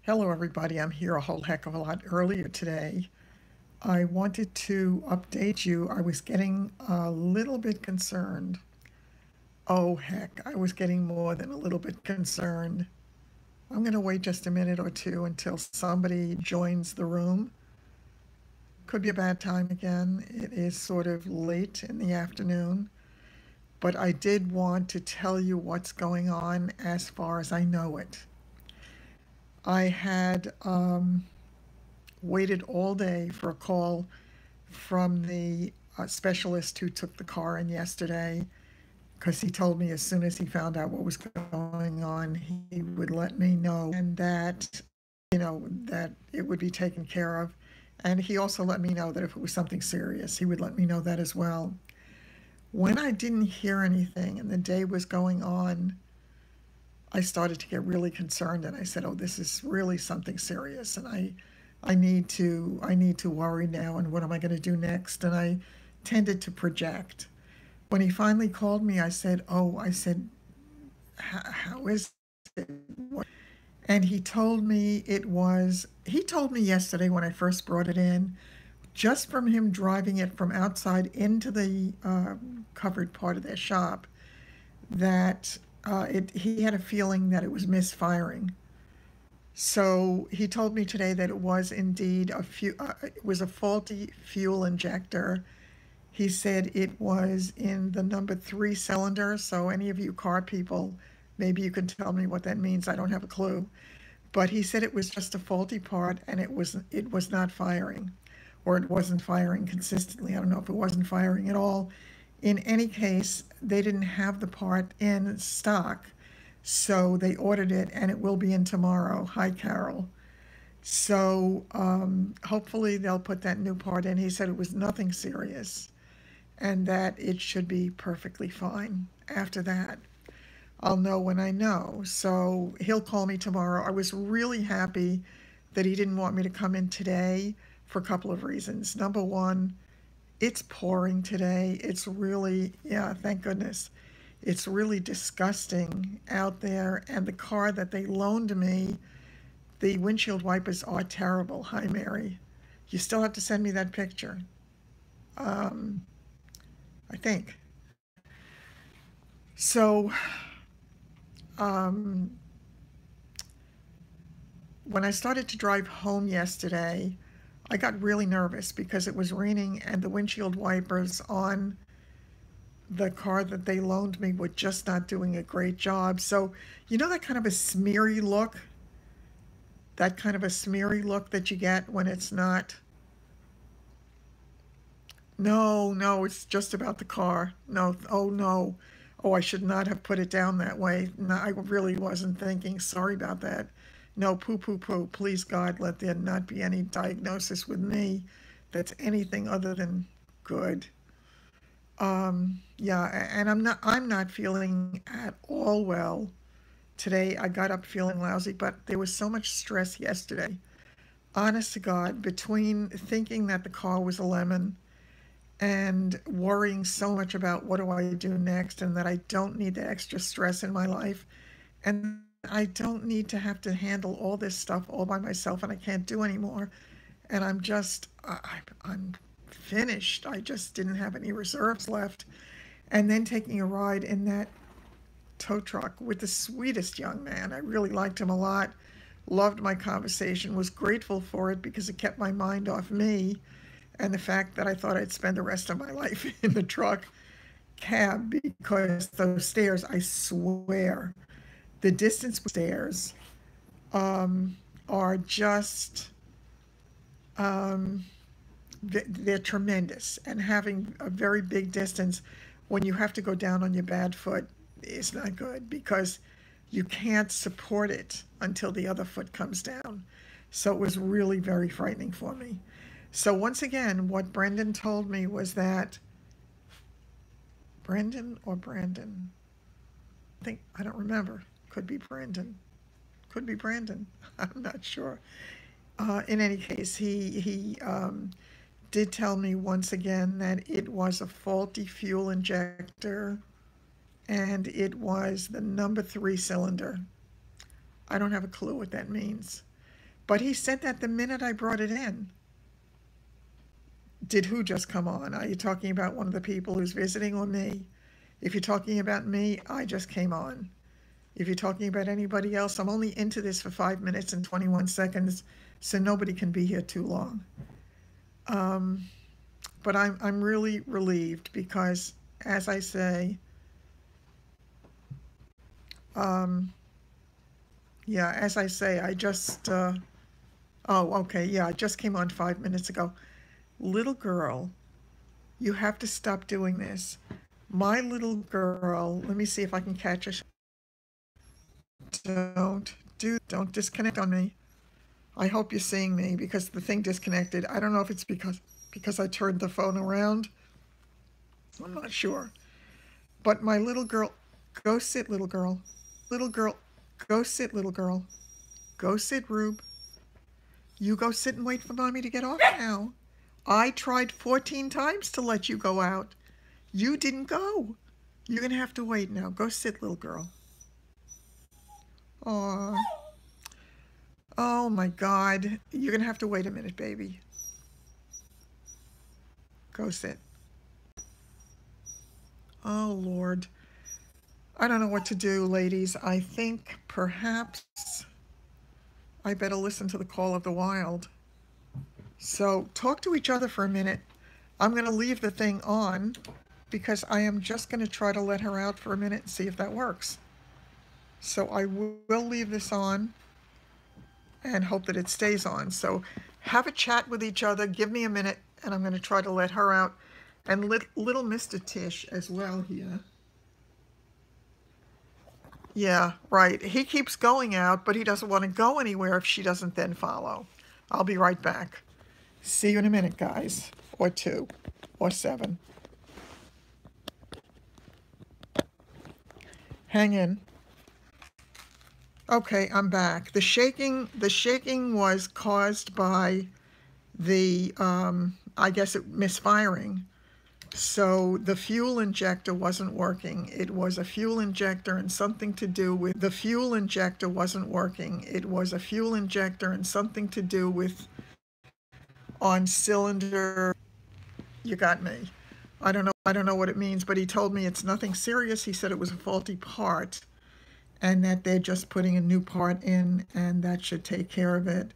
Hello, everybody. I'm here a whole heck of a lot earlier today. I wanted to update you. I was getting a little bit concerned. Oh, heck, I was getting more than a little bit concerned. I'm going to wait just a minute or two until somebody joins the room. Could be a bad time again. It is sort of late in the afternoon, but I did want to tell you what's going on as far as I know it. I had waited all day for a call from the specialist who took the car in yesterday, because he told me as soon as he found out what was going on, he would let me know, and that, that it would be taken care of. And he also let me know that if it was something serious, he would let me know that as well. When I didn't hear anything and the day was going on, I started to get really concerned, and I said, "Oh, this is really something serious, and I need to worry now, and what am I going to do next?" And I tended to project. When he finally called me, I said, how is it? And he told me yesterday when I first brought it in, just from him driving it from outside into the covered part of their shop, that he had a feeling that it was misfiring. So he told me today that it was indeed it was a faulty fuel injector. He said it was in the number 3 cylinder. So any of you car people, maybe you can tell me what that means. I don't have a clue. But he said it was just a faulty part, and it was not firing, or it wasn't firing consistently. I don't know if it wasn't firing at all. In any case, they didn't have the part in stock, so they ordered it, and it will be in tomorrow. Hi, Carol. So hopefully they'll put that new part in. He said it was nothing serious and that it should be perfectly fine. After that, I'll know when I know. So he'll call me tomorrow. I was really happy that he didn't want me to come in today for a couple of reasons. Number one, it's pouring today. It's really, yeah, thank goodness. It's really disgusting out there. And the car that they loaned me, the windshield wipers are terrible. Hi, Mary. You still have to send me that picture, I think. So, um, when I started to drive home yesterday, I got really nervous because it was raining and the windshield wipers on the car that they loaned me were just not doing a great job. So, that kind of a smeary look, that you get when it's not. No, no, it's just about the car. No, oh no. Oh, I should not have put it down that way. No, I really wasn't thinking. Sorry about that. No, poo, poo, poo. Please, God, let there not be any diagnosis with me that's anything other than good. Yeah, and I'm not feeling at all well today. I got up feeling lousy, but there was so much stress yesterday. Honest to God, between thinking that the car was a lemon and worrying so much about what do I do next, and that I don't need the extra stress in my life, and I don't need to have to handle all this stuff all by myself, and I can't do anymore. And I'm finished. I just didn't have any reserves left. And then taking a ride in that tow truck with the sweetest young man. I really liked him a lot. Loved my conversation, was grateful for it because it kept my mind off me and the fact that I thought I'd spend the rest of my life in the truck cab, because those stairs, I swear, the distance stairs are just, um, they're tremendous. And having a very big distance when you have to go down on your bad foot is not good, because you can't support it until the other foot comes down. So it was really very frightening for me. So once again, what Brendan told me was that, Brendan or Brandon? I don't remember. Could be Brandon. Could be Brandon. I'm not sure. In any case, he did tell me once again that it was a faulty fuel injector, and it was the number 3 cylinder. I don't have a clue what that means. But he said that the minute I brought it in. Did who just come on? Are you talking about one of the people who's visiting or me? If you're talking about me, I just came on. If you're talking about anybody else, I'm only into this for 5 minutes and 21 seconds, so nobody can be here too long. But I'm really relieved because, as I say, yeah, as I say, I just, oh, okay, yeah, I just came on 5 minutes ago. Little girl, you have to stop doing this. My little girl, let me see if I can catch her. Don't disconnect on me. I hope you're seeing me because the thing disconnected. I don't know if it's because I turned the phone around. I'm not sure. But my little girl, go sit, little girl. Little girl, go sit, little girl. Go sit, Rube. You go sit and wait for mommy to get off now. I tried 14 times to let you go out. You didn't go. You're going to have to wait now. Go sit, little girl. Aw. Oh my God. You're going to have to wait a minute, baby. Go sit. Oh, Lord. I don't know what to do, ladies. I think perhaps I better listen to the call of the wild. So talk to each other for a minute. I'm going to leave the thing on because I am just going to try to let her out for a minute and see if that works. So I will leave this on and hope that it stays on. So have a chat with each other. Give me a minute and I'm going to try to let her out. And little Mr. Tish as well here. Yeah, right. He keeps going out, but he doesn't want to go anywhere if she doesn't then follow. I'll be right back. See you in a minute, guys. Or 2. Or 7. Hang in. Okay, I'm back. The shaking was caused by the, I guess it misfiring. So the fuel injector wasn't working. It was a fuel injector and something to do with, the fuel injector wasn't working. It was a fuel injector and something to do with on cylinder, you got me. I don't know what it means, but he told me it's nothing serious. He said it was a faulty part and that they're just putting a new part in and that should take care of it.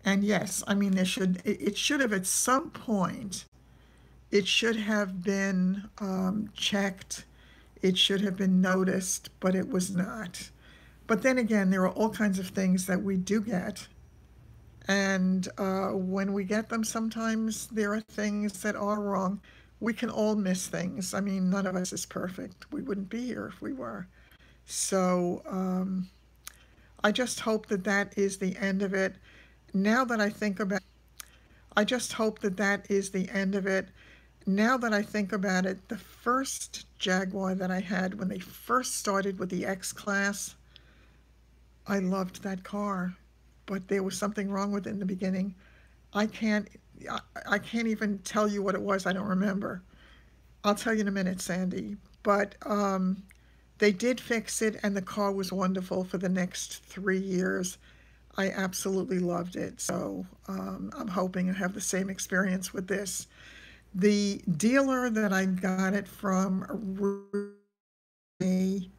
And yes, I mean, it should have at some point, it should have been checked. It should have been noticed, but it was not. But then again, there are all kinds of things that we do get. And when we get them, sometimes there are things that are wrong. We can all miss things. I mean, none of us is perfect. We wouldn't be here if we were. So I just hope that that is the end of it. Now that I think about I just hope that that is the end of it. Now that I think about it, the first Jaguar that I had when they first started with the X-Class, I loved that car, but there was something wrong with it in the beginning. I can't even tell you what it was. I don't remember. I'll tell you in a minute, Sandy. But they did fix it, and the car was wonderful for the next 3 years. I absolutely loved it. So I'm hoping I have the same experience with this. The dealer that I got it from very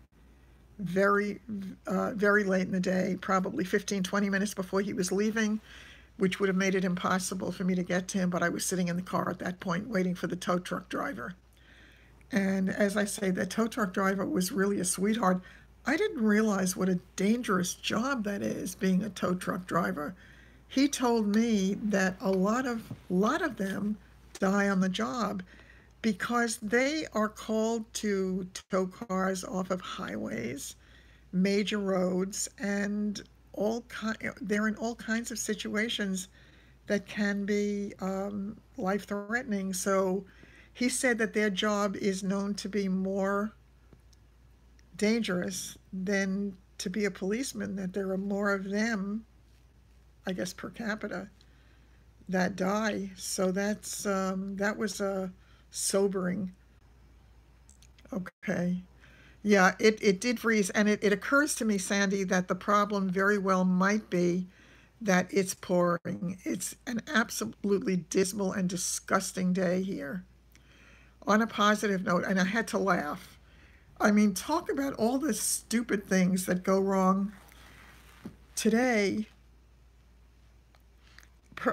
late in the day, probably 15-20 minutes before he was leaving, which would have made it impossible for me to get to him, but I was sitting in the car at that point waiting for the tow truck driver. And as I say, the tow truck driver was really a sweetheart. I didn't realize what a dangerous job that is, being a tow truck driver. He told me that a lot of them die on the job because they are called to tow cars off of highways, major roads, and they're in all kinds of situations that can be life-threatening. So he said that their job is known to be more dangerous than to be a policeman, that there are more of them, I guess, per capita that die. So that was sobering. Okay. Yeah, it did freeze. And it occurs to me, Sandy, that the problem very well might be that it's pouring. It's an absolutely dismal and disgusting day here. On a positive note, and I had to laugh. I mean, talk about all the stupid things that go wrong today.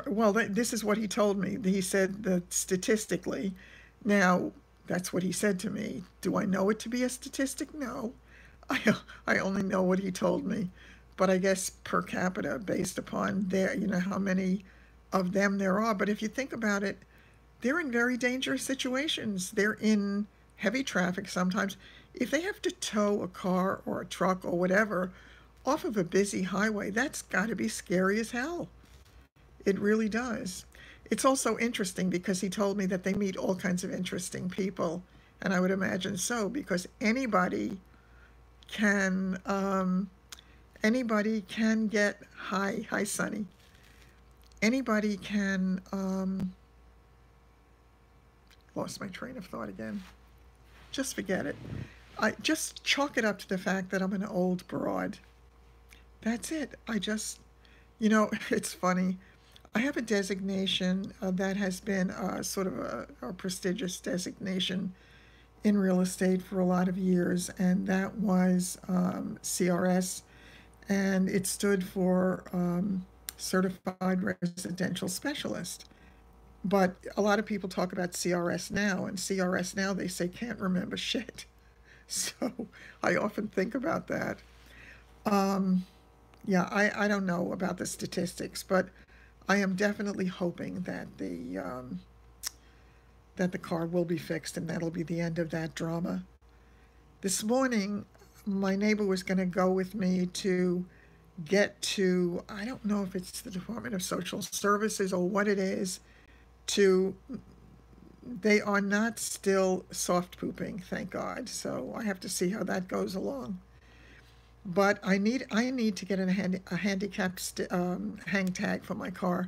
Well, this is what he told me. He said that statistically, now that's what he said to me. Do I know it to be a statistic? No. I only know what he told me. But I guess per capita, based upon their, how many of them there are. But if you think about it, they're in very dangerous situations. They're in heavy traffic sometimes. If they have to tow a car or a truck or whatever off of a busy highway, that's got to be scary as hell. It really does. It's also interesting because he told me that they meet all kinds of interesting people, and I would imagine so because can anybody can get hi Sonny. Anybody can lost my train of thought again. Just forget it. I just chalk it up to the fact that I'm an old broad. That's it. It's funny. I have a designation that has been sort of a prestigious designation in real estate for a lot of years, and that was CRS, and it stood for Certified Residential Specialist. But a lot of people talk about CRS now, and CRS now they say can't remember shit. So I often think about that. Yeah, I don't know about the statistics, but I am definitely hoping that the car will be fixed and that'll be the end of that drama. This morning, my neighbor was going to go with me to get to, I don't know if it's the Department of Social Services or what it is, to, they are not still soft pooping, thank God. So I have to see how that goes along. But I need to get a handicapped hang tag for my car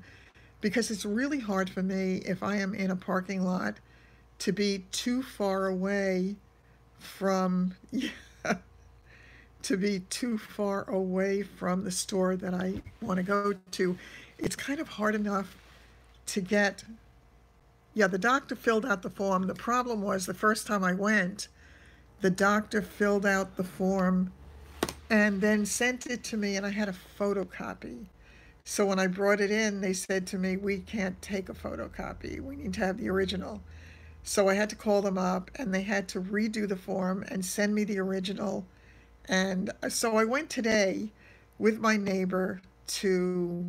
because it's really hard for me if I am in a parking lot to be too far away from to be too far away from the store that I want to go to. It's kind of hard enough to get. Yeah, the doctor filled out the form. The problem was the first time I went, the doctor filled out the form and then sent it to me, and I had a photocopy. So when I brought it in, they said to me, we can't take a photocopy. We need to have the original. So I had to call them up, and they had to redo the form and send me the original. And so I went today with my neighbor to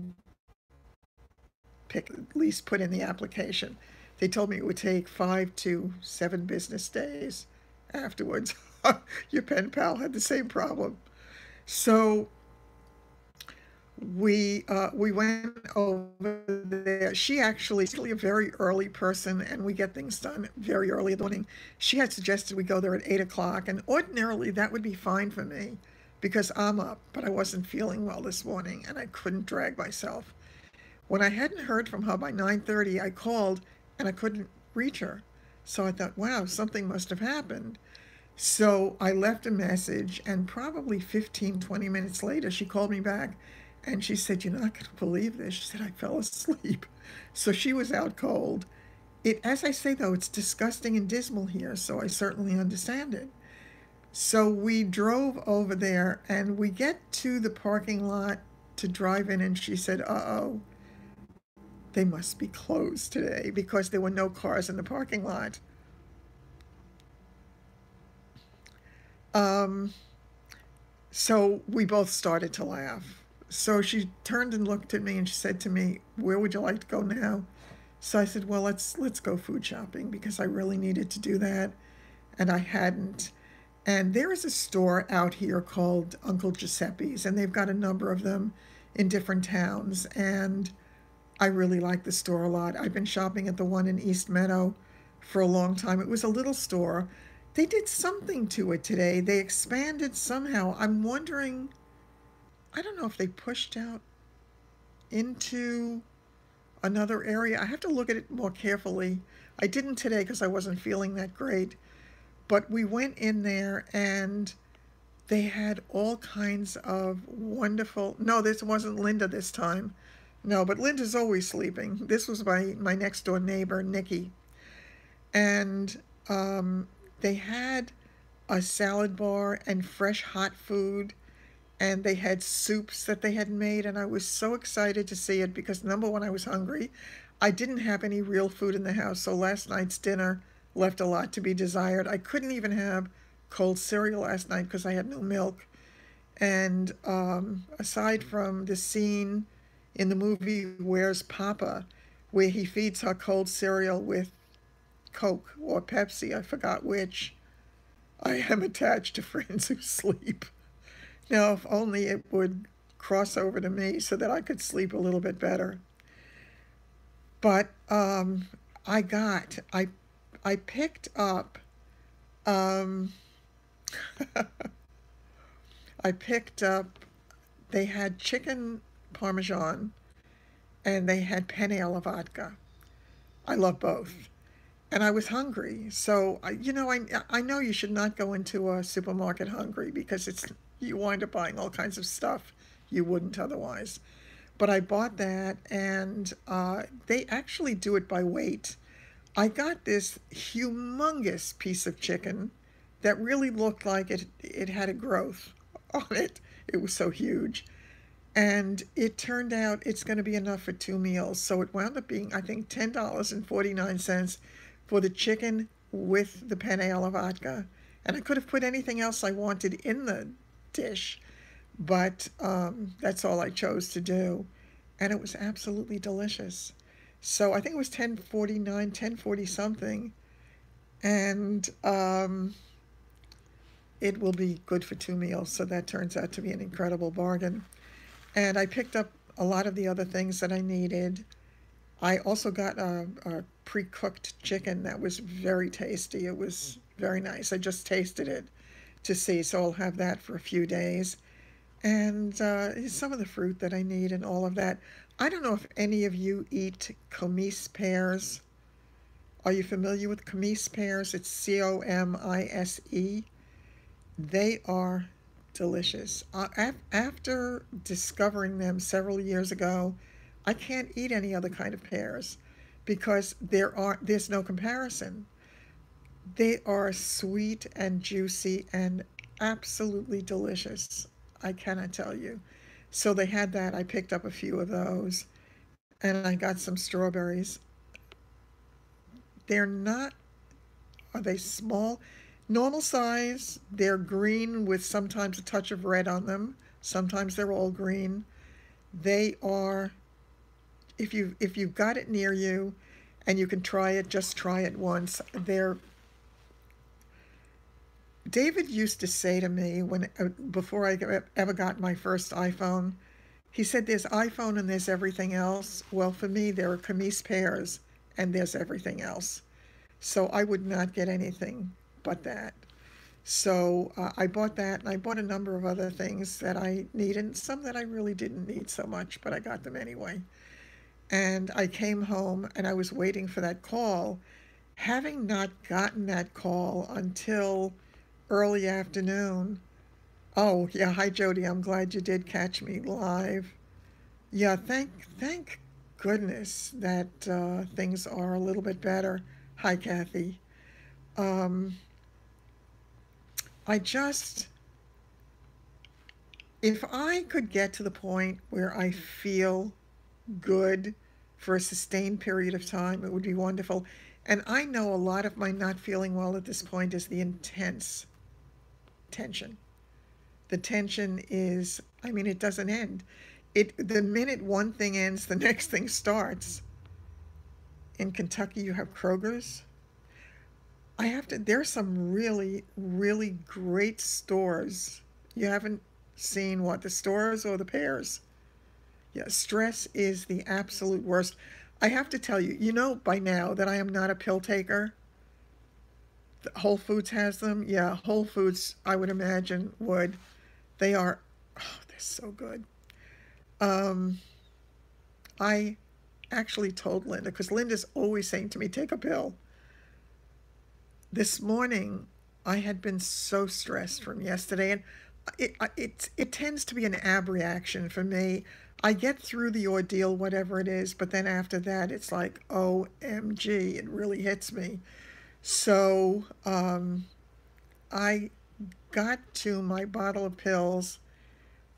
at least put in the application. They told me it would take 5 to 7 business days afterwards. Your pen pal had the same problem. So we went over there. She actually is a very early person, and we get things done very early in the morning. She had suggested we go there at 8 o'clock, and ordinarily that would be fine for me because I'm up, but I wasn't feeling well this morning, and I couldn't drag myself. When I hadn't heard from her by 9:30, I called, and I couldn't reach her. So I thought, wow, something must have happened. So I left a message, and probably 15, 20 minutes later, she called me back and she said, you're not going to believe this. She said, I fell asleep. So she was out cold. As I say, though, it's disgusting and dismal here, so I certainly understand it. So we drove over there and we get to the parking lot to drive in, and she said, uh-oh, they must be closed today because there were no cars in the parking lot. So we both started to laugh. So she turned and looked at me and she said to me, where would you like to go now? So I said, well, let's go food shopping because I really needed to do that and I hadn't. And there is a store out here called Uncle Giuseppe's, and they've got a number of them in different towns, and I really like the store a lot. I've been shopping at the one in East Meadow for a long time. It was a little store. They did something to it today. They expanded somehow. I'm wondering, I don't know if they pushed out into another area. I have to look at it more carefully. I didn't today because I wasn't feeling that great. But we went in there and They had all kinds of wonderful, no, this wasn't Linda this time. No, but Linda's always sleeping. This was my next door neighbor, Nikki. And they had a salad bar and fresh hot food, and they had soups that they had made, and I was so excited to see it because number one, I was hungry. I didn't have any real food in the house, so last night's dinner left a lot to be desired. I couldn't even have cold cereal last night because I had no milk. And aside from the scene in the movie Where's Papa, where he feeds her cold cereal with Coke or Pepsi, I forgot which, I am attached to friends who sleep. Now, if only it would cross over to me so that I could sleep a little bit better. But I got, I picked up, um, I picked up, they had chicken parmesan and they had penne alla vodka. I love both. And I was hungry. So, I know you should not go into a supermarket hungry because you wind up buying all kinds of stuff you wouldn't otherwise. But I bought that, and they actually do it by weight. I got this humongous piece of chicken that really looked like it had a growth on it. It was so huge. And it turned out it's going to be enough for 2 meals. So it wound up being, I think, $10.49 for the chicken with the penne alla vodka. And I could have put anything else I wanted in the dish, but that's all I chose to do. And it was absolutely delicious. So I think it was 10.49, 10.40 something. And it will be good for 2 meals. So that turns out to be an incredible bargain. And I picked up a lot of the other things that I needed. I also got a pre-cooked chicken that was very tasty. It was very nice. I just tasted it to see, so I'll have that for a few days. And some of the fruit that I need and all of that. I don't know if any of you eat comise pears. Are you familiar with comise pears? It's Comise. They are delicious. After discovering them several years ago, I can't eat any other kind of pears because there's no comparison. They are sweet and juicy and absolutely delicious. I cannot tell you. So they had that. I picked up a few of those, and I got some strawberries. They're not, are they small? Normal size. They're green with sometimes a touch of red on them. Sometimes they're all green. They are, if you've got it near you and you can try it, just try it once. David used to say to me before I ever got my first iPhone, he said there's iPhone and there's everything else. Well, for me, there are camise pears and there's everything else. So I would not get anything but that. So I bought that, and I bought a number of other things that I needed, and some that I really didn't need so much, but I got them anyway. And I came home, and I was waiting for that call, having not gotten that call until early afternoon. Oh, yeah, hi, Jody. I'm glad you did catch me live. Yeah, thank goodness that things are a little bit better. Hi, Kathy. Um, I just, if I could get to the point where I feel good for a sustained period of time, it would be wonderful. And I know a lot of my not feeling well at this point is the intense tension. The tension is, I mean, it doesn't end. The minute one thing ends, the next thing starts. In Kentucky, you have Kroger's. There's some really, really great stores. You haven't seen what, the stores or the pears? Yeah, stress is the absolute worst. I have to tell you, you know by now that I am not a pill taker. Whole Foods has them. Yeah, Whole Foods, I would imagine, would. They are, oh, they're so good. I actually told Linda, because Linda's always saying to me, take a pill. This morning, I had been so stressed from yesterday, and it tends to be an ab reaction for me. I get through the ordeal, whatever it is, but then after that, it's like, OMG, it really hits me. So I got to my bottle of pills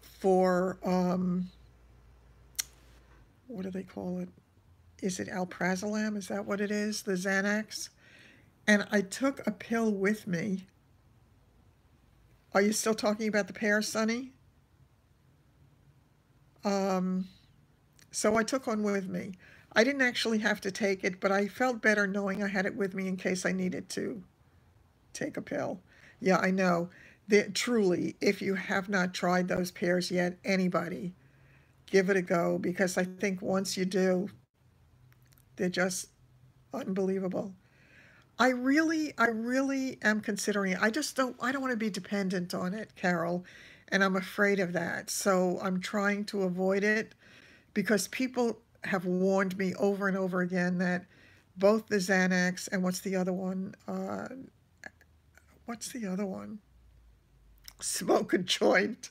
for, what do they call it? Is it alprazolam? Is that what it is? The Xanax? And I took a pill with me. Are you still talking about the pear, Sonny? Um, so I took one with me. I didn't actually have to take it, but I felt better knowing I had it with me in case I needed to take a pill. Yeah, I know. Truly, if you have not tried those pears yet, anybody, give it a go because I think once you do, they're just unbelievable. I really am considering it. I don't want to be dependent on it, Carol, and I'm afraid of that. So I'm trying to avoid it because people have warned me over and over again that both the Xanax and what's the other one? What's the other one? Smoke a joint.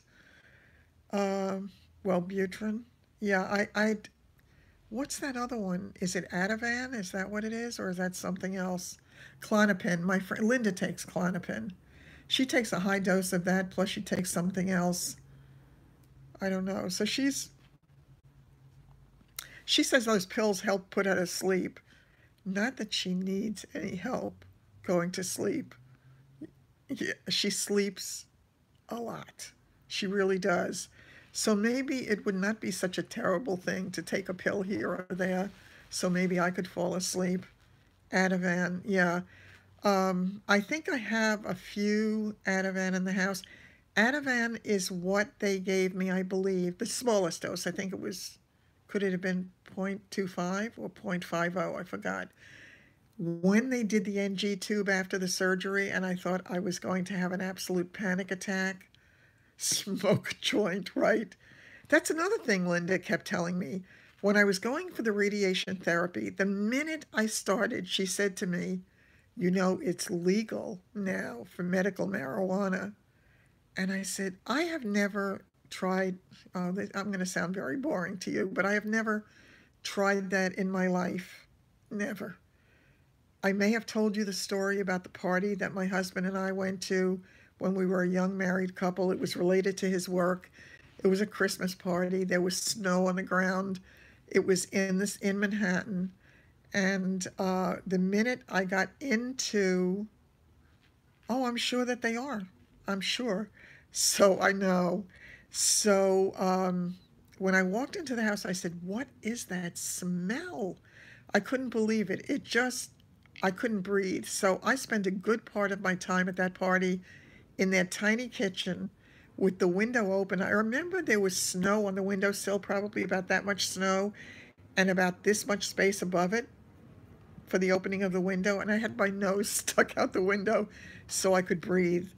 Wellbutrin. Yeah, what's that other one? Is it Ativan? Is that what it is? Or is that something else? Klonopin. My friend Linda takes Klonopin. She takes a high dose of that, plus she takes something else. I don't know. So she says those pills help put her to sleep. Not that she needs any help going to sleep. Yeah, she sleeps a lot. She really does. So maybe it would not be such a terrible thing to take a pill here or there. So maybe I could fall asleep. Ativan, yeah. I think I have a few Ativan in the house. Ativan is what they gave me, I believe, the smallest dose. I think it was, could it have been 0.25 or 0.50? I forgot. When they did the NG tube after the surgery, and I thought I was going to have an absolute panic attack, smoke a joint, right? That's another thing Linda kept telling me. When I was going for the radiation therapy, the minute I started, she said to me, it's legal now for medical marijuana. And I said, I have never tried, I'm going to sound very boring to you, but I have never tried that in my life. Never. I may have told you the story about the party that my husband and I went to when we were a young married couple. It was related to his work. It was a Christmas party. There was snow on the ground. It was in Manhattan. And the minute I got into, oh, I'm sure that they are. I'm sure. So I know. So when I walked into the house, I said, "What is that smell?" I couldn't believe it. I couldn't breathe. So I spent a good part of my time at that party in that tiny kitchen with the window open. I remember there was snow on the windowsill, probably about that much snow, and about this much space above it for the opening of the window. And I had my nose stuck out the window so I could breathe.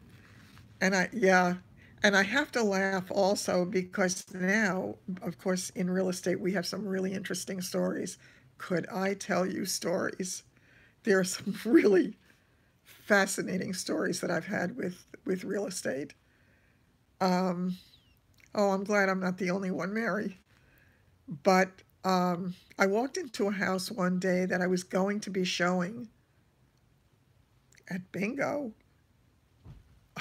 Yeah. And I have to laugh also because now, of course, in real estate, we have some really interesting stories. Could I tell you stories? There are some really fascinating stories that I've had with real estate. Um, oh, I'm glad I'm not the only one, Mary. But I walked into a house one day that I was going to be showing at bingo.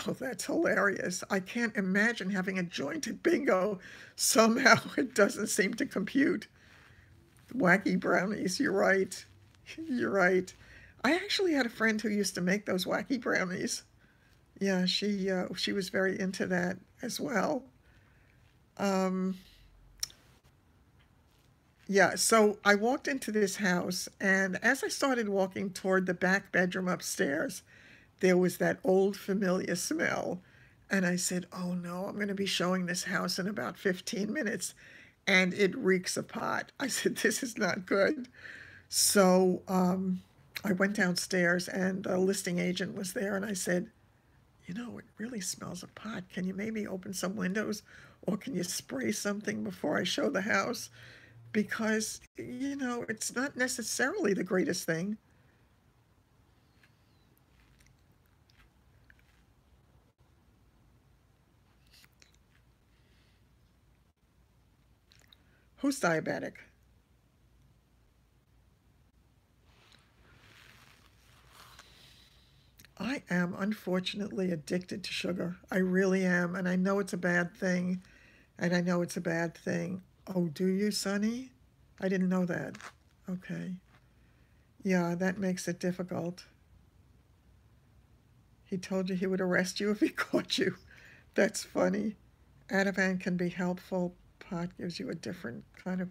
Oh, that's hilarious. I can't imagine having a joint at bingo. Somehow it doesn't seem to compute. Wacky brownies, you're right. You're right. I actually had a friend who used to make those wacky brownies. Yeah, she was very into that as well. Um, yeah, so I walked into this house, and as I started walking toward the back bedroom upstairs, there was that old familiar smell. And I said, "Oh no, I'm going to be showing this house in about 15 minutes, and it reeks of pot." I said, "This is not good." So I went downstairs, and the listing agent was there, and I said, "It really smells of pot. Can you maybe open some windows, or can you spray something before I show the house? Because, it's not necessarily the greatest thing." Who's diabetic? I am unfortunately addicted to sugar. I really am, and I know it's a bad thing, and I know it's a bad thing. Oh, do you, Sonny? I didn't know that. Okay. Yeah, that makes it difficult. He told you he would arrest you if he caught you. That's funny. Ativan can be helpful. Pot gives you a different kind of.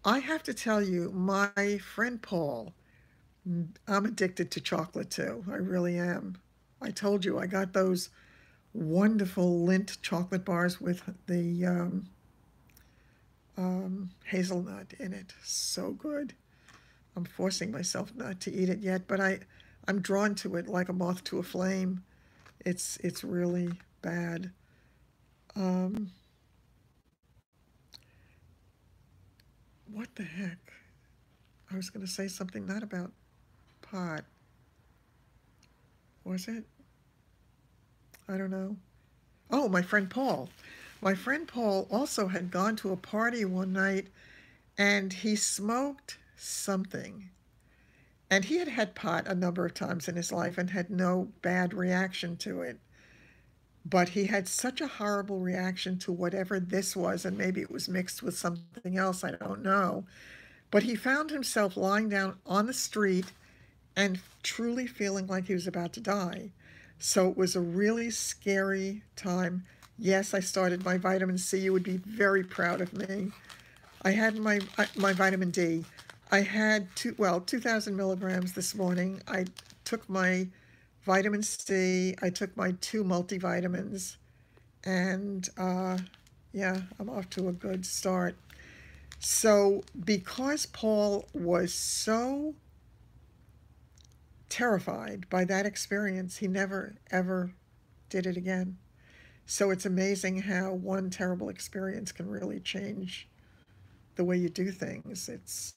I have to tell you, my friend Paul, I'm addicted to chocolate too. I really am. I told you I got those wonderful Lindt chocolate bars with the hazelnut in it. So good. I'm forcing myself not to eat it yet, but I'm drawn to it like a moth to a flame. It's really bad. Um, what the heck? I was going to say something not about pot. Was it? I don't know. Oh, my friend Paul. My friend Paul also had gone to a party one night and he smoked something. And he had had pot a number of times in his life and had no bad reaction to it. But he had such a horrible reaction to whatever this was, and maybe it was mixed with something else, I don't know. But he found himself lying down on the street and truly feeling like he was about to die. So it was a really scary time. Yes, I started my vitamin C. You would be very proud of me. I had my vitamin D. I had 2,000 milligrams this morning. I took my vitamin C. I took my 2 multivitamins, and yeah, I'm off to a good start. So because Paul was so terrified by that experience, he never ever did it again. So it's amazing how one terrible experience can really change the way you do things. It's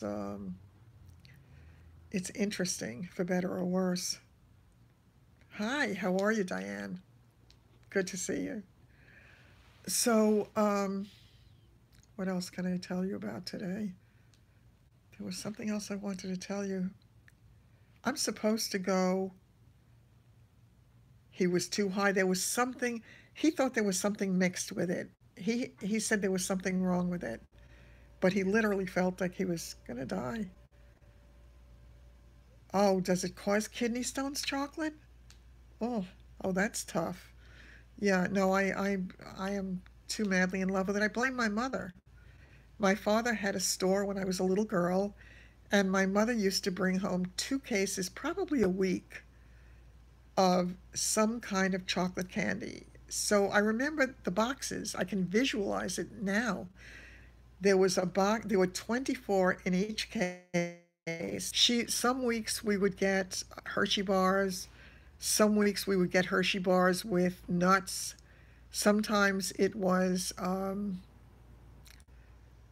interesting, for better or worse. Hi, how are you, Diane? Good to see you. So, what else can I tell you about today? There was something else I wanted to tell you. I'm supposed to go. He was too high. There was something. He thought there was something mixed with it. He said there was something wrong with it, but he literally felt like he was gonna die. Oh, does it cause kidney stones, chocolate? Oh, oh, that's tough. Yeah, no, I am too madly in love with it. I blame my mother. My father had a store when I was a little girl, and my mother used to bring home 2 cases, probably a week, of some kind of chocolate candy. So I remember the boxes. I can visualize it now. There was a box, there were 24 in each case. Some weeks we would get Hershey bars, some weeks we would get Hershey bars with nuts. Sometimes it was,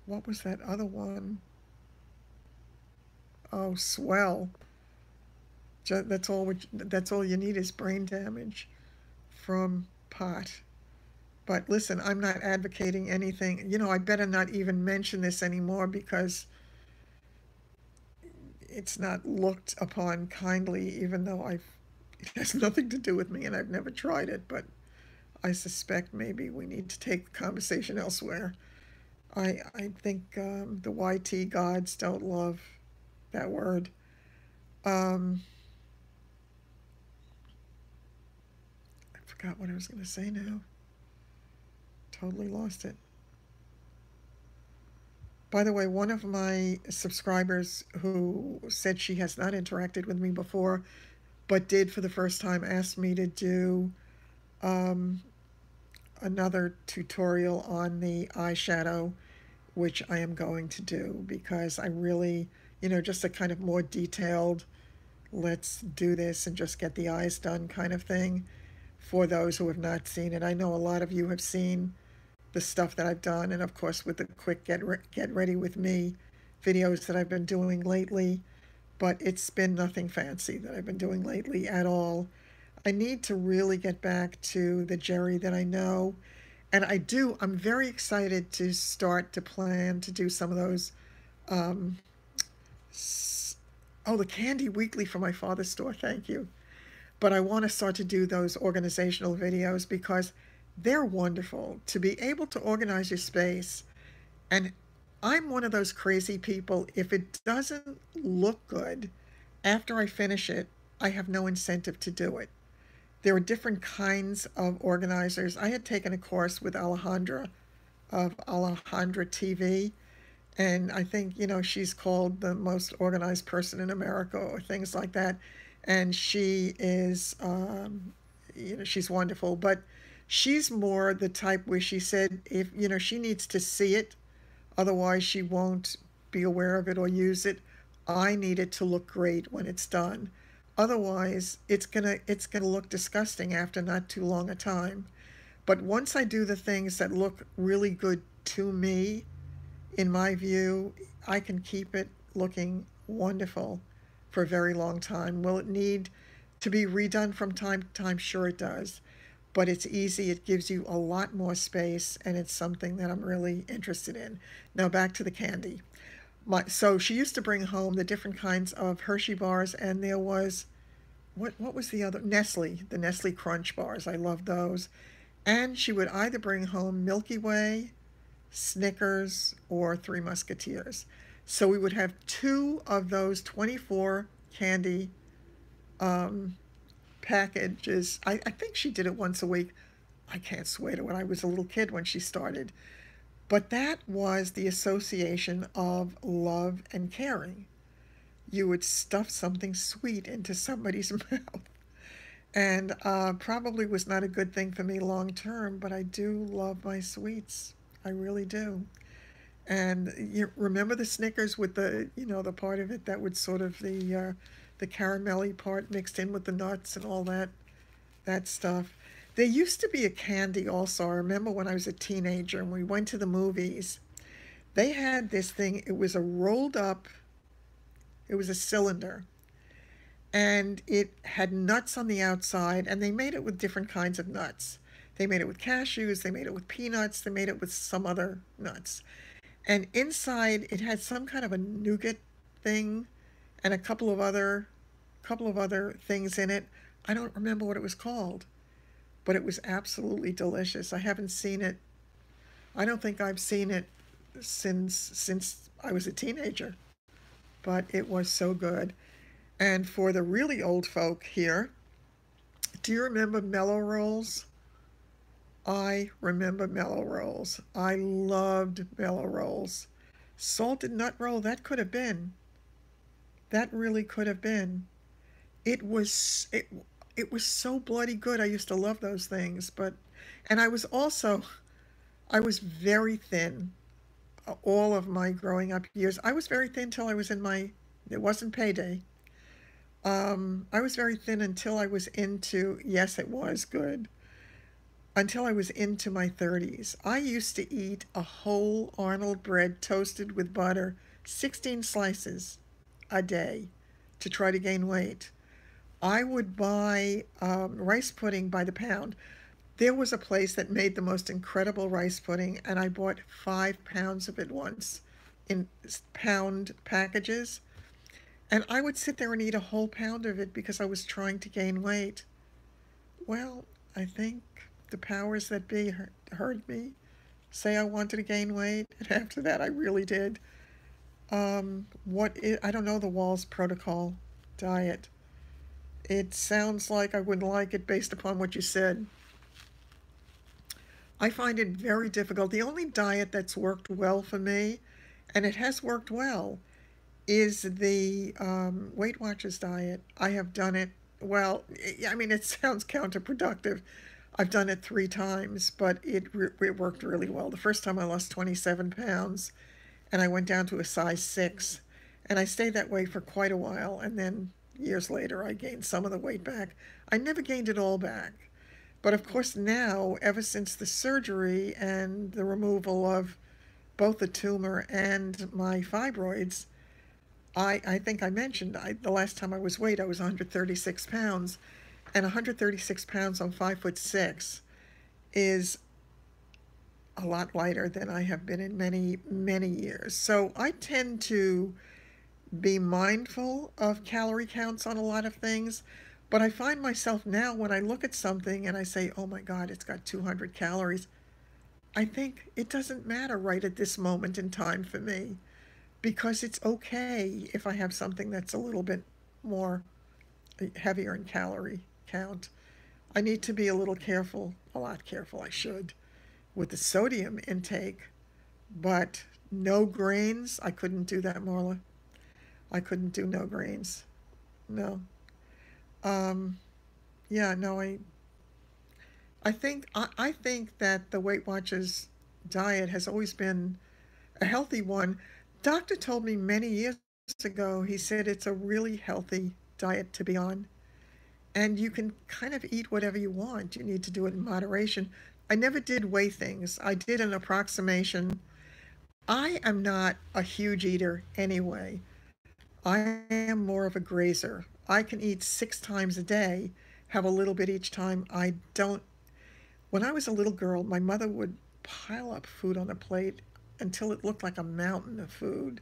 what was that other one? Oh, swell. That's all you need is brain damage from pot. But listen, I'm not advocating anything. I better not even mention this anymore because it's not looked upon kindly, even though it has nothing to do with me and I've never tried it. But I suspect maybe we need to take the conversation elsewhere. I think the YT gods don't love that word. Um, I forgot what I was going to say now. Totally lost it. By the way, one of my subscribers who said she has not interacted with me before, but did for the first time, asked me to do um, another tutorial on the eyeshadow, which I am going to do because I really, just a kind of more detailed, let's do this and just get the eyes done kind of thing for those who have not seen it. I know a lot of you have seen the stuff that I've done, and of course with the quick get ready with me videos that I've been doing lately, but it's been nothing fancy that I've been doing lately at all. I need to really get back to the Jerry that I know, And I'm very excited to start to plan to do some of those, um, oh, the Candy Weekly for my father's store, thank you. But I want to start to do those organizational videos because they're wonderful to be able to organize your space. And I'm one of those crazy people, if it doesn't look good after I finish it, I have no incentive to do it. There are different kinds of organizers. I had taken a course with Alejandra of Alejandra TV, and I think, she's called the most organized person in America or things like that. And she is, she's wonderful, but she's more the type where she said if, she needs to see it, otherwise she won't be aware of it or use it. I need it to look great when it's done. Otherwise, it's gonna look disgusting after not too long a time. But once I do the things that look really good to me, in my view, I can keep it looking wonderful for a very long time. Will it need to be redone from time to time? Sure, it does. But it's easy, it gives you a lot more space, and it's something that I'm really interested in. Now, back to the candy. So she used to bring home the different kinds of Hershey bars, and there was, what was the other? Nestle, the Nestle Crunch bars. I love those. And she would either bring home Milky Way, Snickers, or Three Musketeers. So we would have two of those 24 candy packages. I think she did it once a week. I can't swear to it. I was a little kid when she started. But that was the association of love and caring. You would stuff something sweet into somebody's mouth. And probably was not a good thing for me long term, but I do love my sweets. I really do. And you remember the Snickers with the part of it that would sort of the caramelly part mixed in with the nuts and all that stuff. There used to be a candy also. I remember when I was a teenager and we went to the movies. They had this thing. It was a rolled up. It was a cylinder, and it had nuts on the outside, and they made it with different kinds of nuts. They made it with cashews. They made it with peanuts. They made it with some other nuts. And inside it had some kind of a nougat thing and a couple of other things in it. I don't remember what it was called, but it was absolutely delicious. I haven't seen it. I don't think I've seen it since I was a teenager, but it was so good. And for the really old folk here, do you remember Mellow Rolls? I remember Mellow Rolls. I loved Mellow Rolls. Salted nut roll, that could have been. That really could have been. It was so bloody good. I used to love those things, and I was very thin. All of my growing up years, I was very thin till I was in my. It wasn't payday. I was very thin until I was into. Yes, it was good. Until I was into my 30s. I used to eat a whole Arnold bread toasted with butter, 16 slices a day, to try to gain weight. I would buy rice pudding by the pound. There was a place that made the most incredible rice pudding, and I bought 5 pounds of it once in pound packages. And I would sit there and eat a whole pound of it because I was trying to gain weight. Well, I think the powers that be heard me say I wanted to gain weight, and after that I really did. I don't know the Wall's Protocol diet. It sounds like I wouldn't like it based upon what you said. I find it very difficult. The only diet that's worked well for me, and it has worked well, is the Weight Watchers diet. I have done it, well, I mean, it sounds counterproductive. I've done it 3 times, but it worked really well. The first time I lost 27 pounds, and I went down to a size 6, and I stayed that way for quite a while, and then years later I gained some of the weight back. I never gained it all back. But of course now, ever since the surgery and the removal of both the tumor and my fibroids, I think I mentioned the last time I was weighed, I was 136 pounds. And 136 pounds on 5'6" is a lot lighter than I have been in many, many years. So I tend to be mindful of calorie counts on a lot of things, but I find myself now when I look at something and I say, oh my God, it's got 200 calories, I think it doesn't matter right at this moment in time for me because it's okay if I have something that's a little bit more heavier in calorie count. I need to be a little careful, a lot careful, I should, with the sodium intake, but no grains, I couldn't do that, Marla. I couldn't do no grains. No. Um, yeah, no, I think that the Weight Watchers diet has always been a healthy one. Doctor told me many years ago, he said it's a really healthy diet to be on. And you can kind of eat whatever you want. You need to do it in moderation. I never did weigh things. I did an approximation. I am not a huge eater anyway. I am more of a grazer. I can eat 6 times a day, have a little bit each time. I don't. When I was a little girl, my mother would pile up food on the plate until it looked like a mountain of food.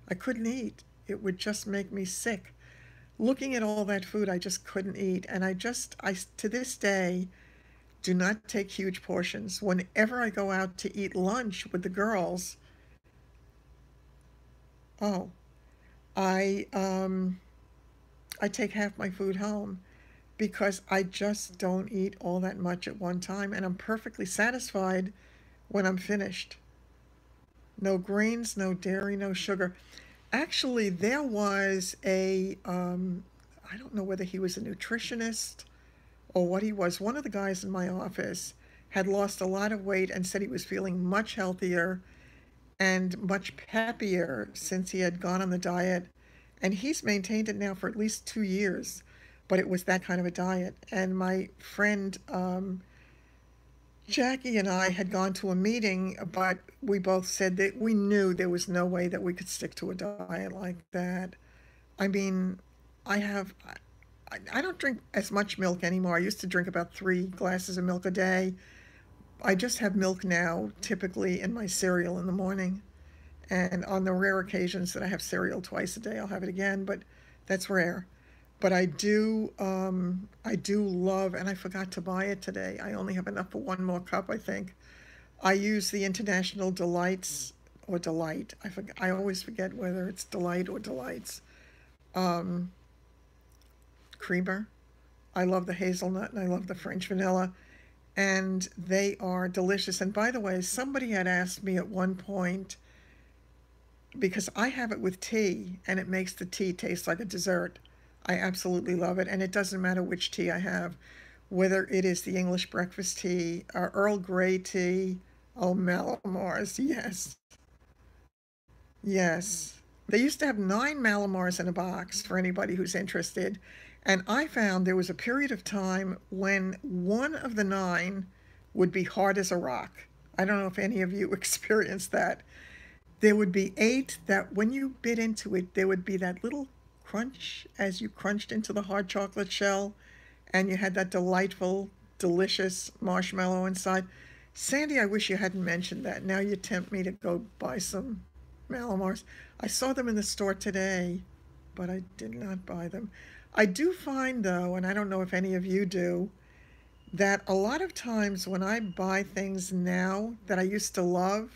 I couldn't eat. It would just make me sick. Looking at all that food, I just couldn't eat. And I to this day, do not take huge portions. Whenever I go out to eat lunch with the girls, oh, I um, I take half my food home because I just don't eat all that much at one time, and I'm perfectly satisfied when I'm finished. No grains, no dairy, no sugar. Actually, there was I don't know whether he was a nutritionist or what he was. One of the guys in my office had lost a lot of weight and said he was feeling much healthier and much peppier since he had gone on the diet. And he's maintained it now for at least 2 years. But it was that kind of a diet. And my friend Jackie and I had gone to a meeting, but we both said that we knew there was no way that we could stick to a diet like that. I mean, I have, I don't drink as much milk anymore. I used to drink about 3 glasses of milk a day. I just have milk now, typically in my cereal in the morning. And on the rare occasions that I have cereal twice a day, I'll have it again, but that's rare. But I do love, and I forgot to buy it today. I only have enough for one more cup, I think. I use the International Delights or Delight. I always forget whether it's Delight or Delights. Um, Creamer. I love the hazelnut and I love the French vanilla, and they are delicious. And by the way, somebody had asked me at one point because I have it with tea and it makes the tea taste like a dessert. I absolutely love it, and it doesn't matter which tea I have, whether it is the English breakfast tea or Earl Grey tea. Oh, Mallomars, yes, yes. They used to have 9 Mallomars in a box for anybody who's interested, and I found there was a period of time when one of the 9 would be hard as a rock. I don't know if any of you experienced that. There would be 8 that when you bit into it, there would be that little crunch as you crunched into the hard chocolate shell, and you had that delightful, delicious marshmallow inside. Sandy, I wish you hadn't mentioned that. Now you tempt me to go buy some Mallomars. I saw them in the store today, but I did not buy them. I do find, though, and I don't know if any of you do, that a lot of times when I buy things now that I used to love,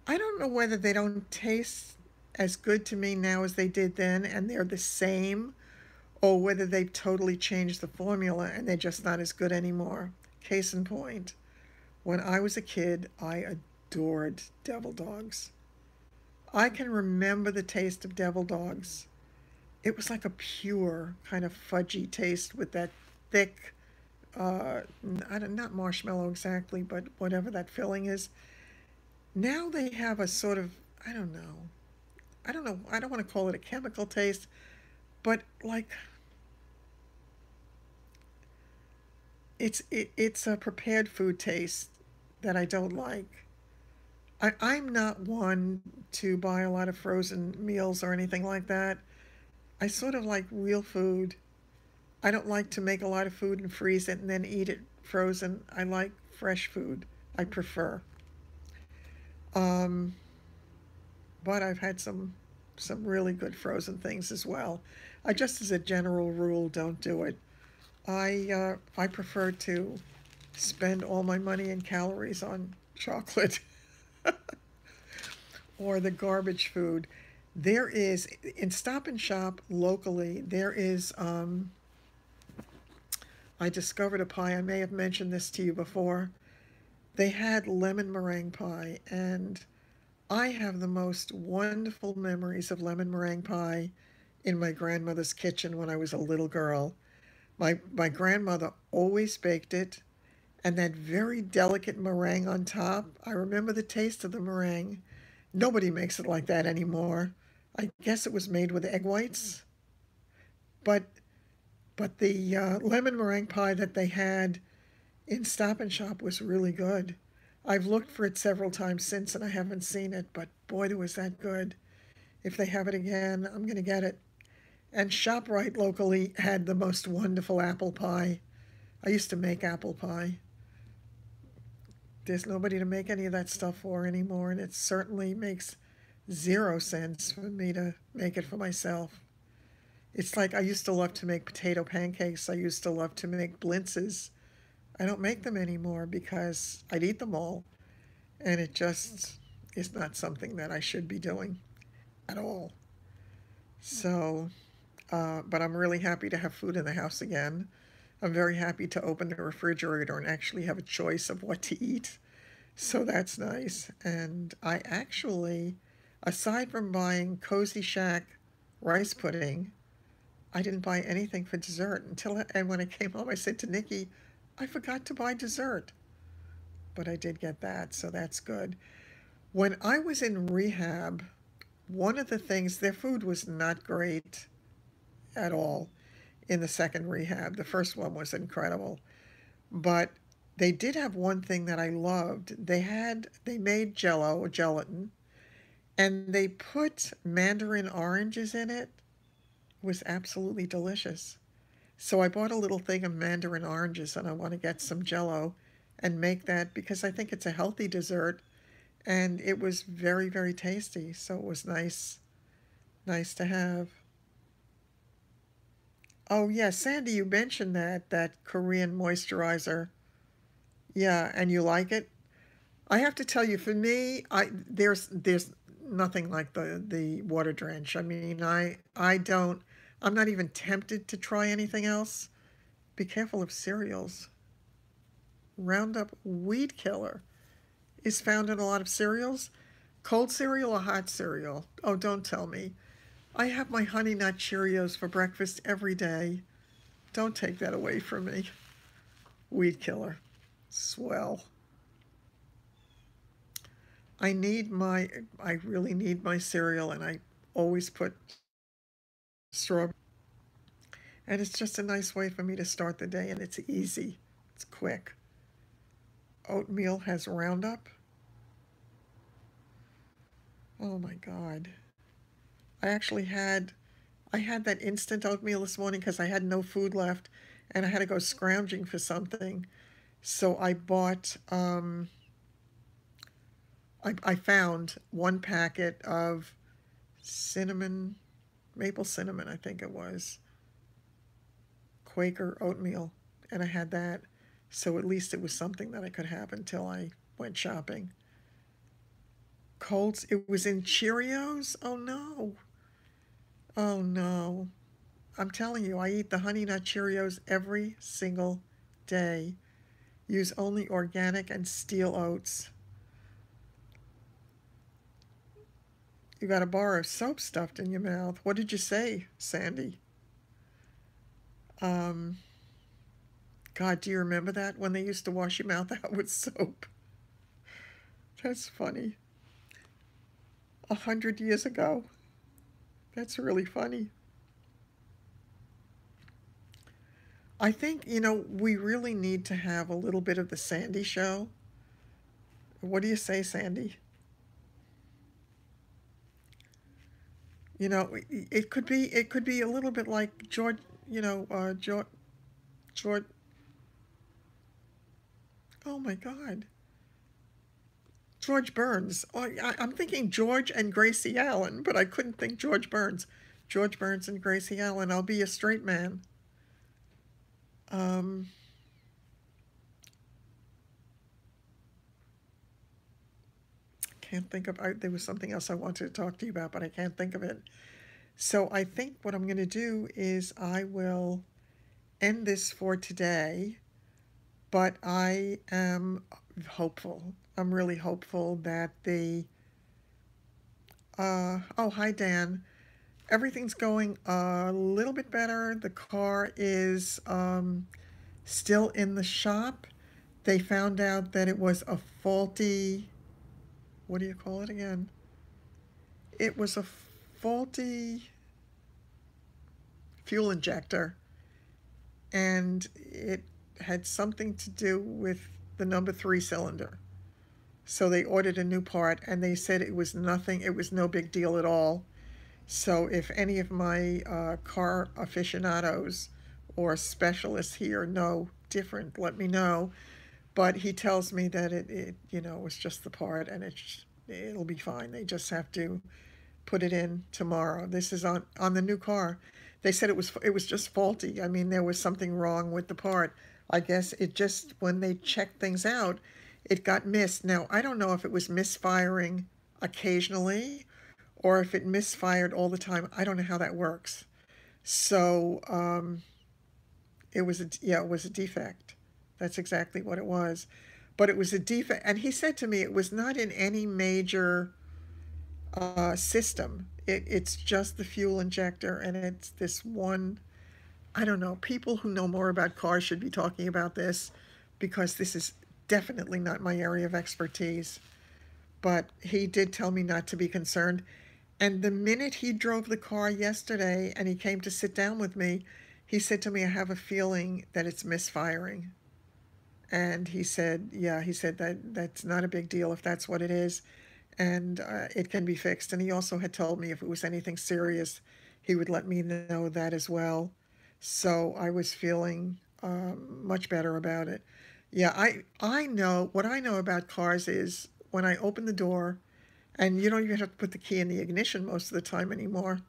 I don't know whether they don't taste as good to me now as they did then and they're the same, or whether they've totally changed the formula and they're just not as good anymore. Case in point, when I was a kid, I adored devil dogs. I can remember the taste of devil dogs. It was like a pure kind of fudgy taste with that thick, I don't, not marshmallow exactly, but whatever that filling is. Now they have a sort of, I don't know, I don't know, I don't want to call it a chemical taste, but like it's a prepared food taste that I don't like. I'm not one to buy a lot of frozen meals or anything like that. I sort of like real food. I don't like to make a lot of food and freeze it and then eat it frozen. I like fresh food. I prefer. Um, but I've had some really good frozen things as well. I just, as a general rule, don't do it. I prefer to spend all my money and calories on chocolate or the garbage food. There is, in Stop and Shop locally, there is, I discovered a pie. I may have mentioned this to you before. They had lemon meringue pie, and I have the most wonderful memories of lemon meringue pie in my grandmother's kitchen when I was a little girl. My grandmother always baked it, and that very delicate meringue on top. I remember the taste of the meringue. Nobody makes it like that anymore. I guess it was made with egg whites, but the lemon meringue pie that they had in Stop and Shop was really good. I've looked for it several times since and I haven't seen it, but boy, was that good. If they have it again, I'm going to get it. And ShopRite locally had the most wonderful apple pie. I used to make apple pie. There's nobody to make any of that stuff for anymore, and it certainly makes 0 sense for me to make it for myself. It's like I used to love to make potato pancakes. I used to love to make blintzes. I don't make them anymore because I'd eat them all, and it just is not something that I should be doing at all. So, but I'm really happy to have food in the house again. I'm very happy to open the refrigerator and actually have a choice of what to eat. So that's nice. And I actually, aside from buying Cozy Shack rice pudding, I didn't buy anything for dessert and when I came home, I said to Nikki, I forgot to buy dessert. But I did get that, so that's good. When I was in rehab, one of the things, their food was not great at all in the second rehab. The first one was incredible. But they did have one thing that I loved. They made jello or gelatin and they put mandarin oranges in it. It was absolutely delicious. So I bought a little thing of mandarin oranges and I want to get some jello and make that because I think it's a healthy dessert and it was very, very tasty. So it was nice to have. Oh yeah, Sandy, you mentioned that Korean moisturizer. Yeah, and you like it? I have to tell you, for me, there's nothing like the water drench. I mean, I don't. I'm not even tempted to try anything else. Be careful of cereals. Roundup weed killer is found in a lot of cereals. Cold cereal or hot cereal? Oh, don't tell me. I have my Honey Nut Cheerios for breakfast every day. Don't take that away from me. Weed killer. Swell. I really need my cereal, and I always put strawberry. And it's just a nice way for me to start the day, and it's easy. It's quick. Oatmeal has Roundup. Oh my God. I actually I had that instant oatmeal this morning because I had no food left, and I had to go scrounging for something. So I found one packet of cinnamon, maple cinnamon, I think it was, Quaker oatmeal, and I had that. So at least it was something that I could have until I went shopping. Colts, it was in Cheerios? Oh no. Oh no. I'm telling you, I eat the Honey Nut Cheerios every single day. Use only organic and steel oats. You got a bar of soap stuffed in your mouth. What did you say, Sandy? Um, God, do you remember that when they used to wash your mouth out with soap? That's funny. 100 years ago. That's really funny. I think, we really need to have a little bit of the Sandy show. What do you say, Sandy? It could be a little bit like George, George. Oh my God. George Burns. Oh, I'm thinking George and Gracie Allen, but I couldn't think George Burns. George Burns and Gracie Allen. I'll be a straight man. Um, can't think of. There was something else I wanted to talk to you about, but I can't think of it. So I think what I'm going to do is I will end this for today, but I am hopeful. I'm really hopeful that oh, hi, Dan. Everything's going a little bit better. The car is still in the shop. They found out that it was a faulty, what do you call it again? It was a faulty fuel injector, and it had something to do with the number 3 cylinder. So they ordered a new part, and they said it was nothing, it was no big deal at all. So if any of my car aficionados or specialists here know different, let me know. But he tells me that it was just the part, and it'll be fine. They just have to put it in tomorrow. This is on the new car. They said it was just faulty. I mean, there was something wrong with the part. I guess it just, when they checked things out, it got missed. Now, I don't know if it was misfiring occasionally or if it misfired all the time. I don't know how that works. So it was a defect. That's exactly what it was. But it was a defect, and he said to me it was not in any major system. It's just the fuel injector, and it's this one. I don't know. People who know more about cars should be talking about this, because this is definitely not my area of expertise. But he did tell me not to be concerned. And the minute he drove the car yesterday and he came to sit down with me, he said to me, I have a feeling that it's misfiring. And he said, yeah, he said that that's not a big deal if that's what it is, and it can be fixed. And he also had told me if it was anything serious, he would let me know that as well. So I was feeling much better about it. Yeah, I know what I know about cars is when I open the door, and you don't even have to put the key in the ignition most of the time anymore.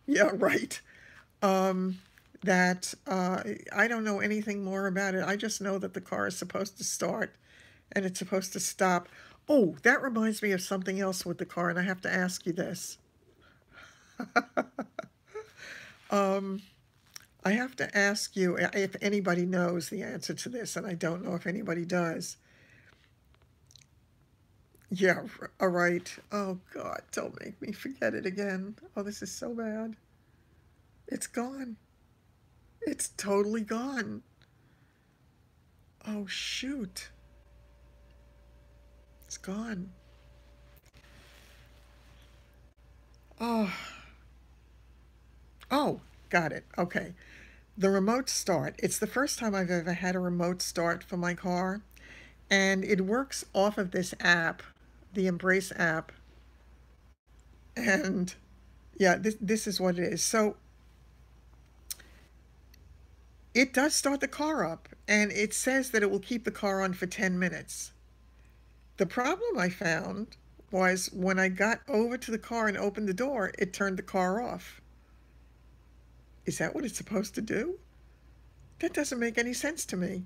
Yeah, right. Um, that I don't know anything more about it. I just know that the car is supposed to start and it's supposed to stop. Oh, that reminds me of something else with the car, and I have to ask you this. I have to ask you if anybody knows the answer to this, and I don't know if anybody does. Yeah, all right. Oh, God, don't make me forget it again. Oh, this is so bad. It's gone. It's totally gone. Oh, shoot. It's gone. Oh, oh, got it. Okay. The remote start. It's the first time I've ever had a remote start for my car, and it works off of this app, the Embrace app. And yeah, this is what it is. So it does start the car up, and it says that it will keep the car on for 10 minutes. The problem I found was when I got over to the car and opened the door, it turned the car off. Is that what it's supposed to do? That doesn't make any sense to me.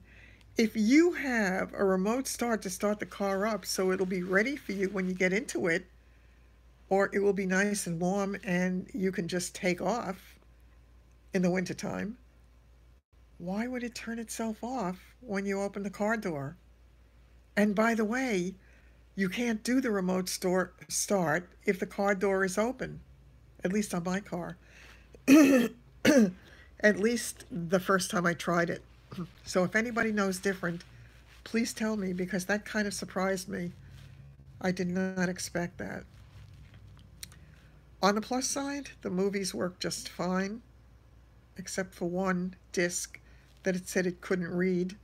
If you have a remote start to start the car up so it'll be ready for you when you get into it, or it will be nice and warm and you can just take off in the wintertime, why would it turn itself off when you open the car door? And by the way, you can't do the remote start if the car door is open, at least on my car. At least the first time I tried it. So if anybody knows different, please tell me, because that kind of surprised me. I did not expect that. On the plus side, the movies work just fine, except for one disc that it said it couldn't read,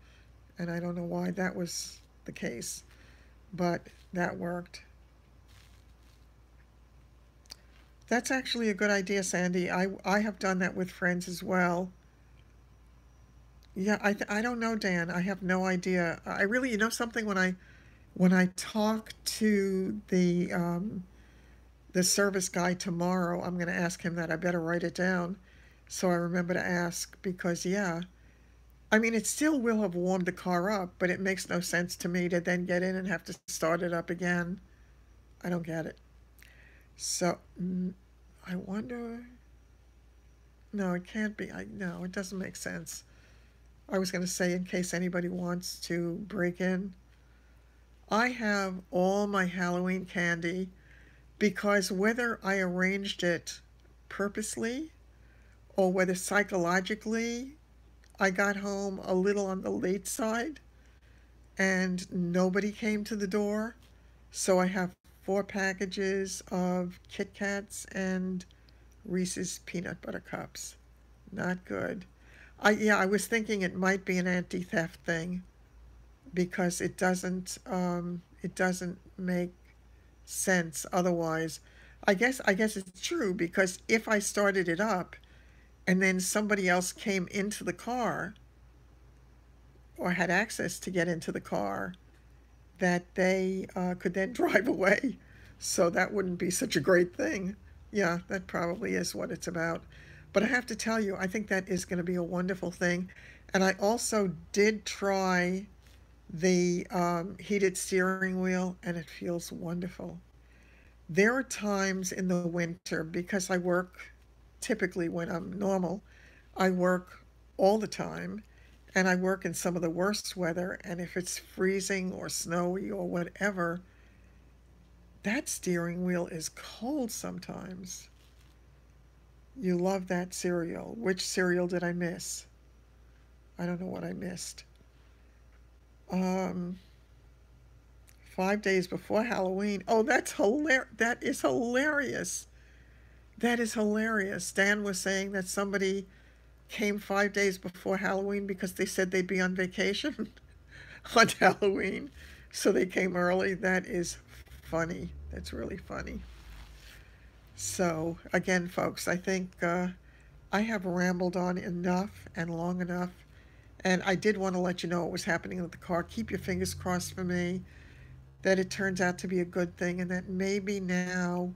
and I don't know why that was the case, but that worked. That's actually a good idea, Sandy. I have done that with friends as well. Yeah, I don't know, Dan. I have no idea. I really, you know something, when I talk to the service guy tomorrow, I'm going to ask him that. I better write it down so I remember to ask because yeah, I mean it still will have warmed the car up, but it makes no sense to me to then get in and have to start it up again. I don't get it. So I wonder. No, it can't be. I no, it doesn't make sense. I was going to say in case anybody wants to break in, I have all my Halloween candy because whether I arranged it purposely or whether psychologically I got home a little on the late side and nobody came to the door. So I have 4 packages of Kit Kats and Reese's peanut butter cups. Not good. I was thinking it might be an anti-theft thing because it doesn't make sense otherwise. I guess it's true because if I started it up and then somebody else came into the car or had access to get into the car, that they could then drive away. So that wouldn't be such a great thing. Yeah, that probably is what it's about. But I have to tell you, I think that is going to be a wonderful thing. And I also did try the heated steering wheel, and it feels wonderful. There are times in the winter, because I work typically when I'm normal, I work all the time and I work in some of the worst weather. And if it's freezing or snowy or whatever, that steering wheel is cold sometimes. You love that cereal. Which cereal did I miss? I don't know what I missed. Um, 5 days before Halloween. Oh, that's hilarious. That is hilarious. That is hilarious. Dan was saying that somebody came 5 days before Halloween because they said they'd be on vacation on Halloween. So they came early. That is funny. That's really funny. So, again, folks, I think I have rambled on enough and long enough. And I did want to let you know what was happening with the car. Keep your fingers crossed for me that it turns out to be a good thing and that maybe now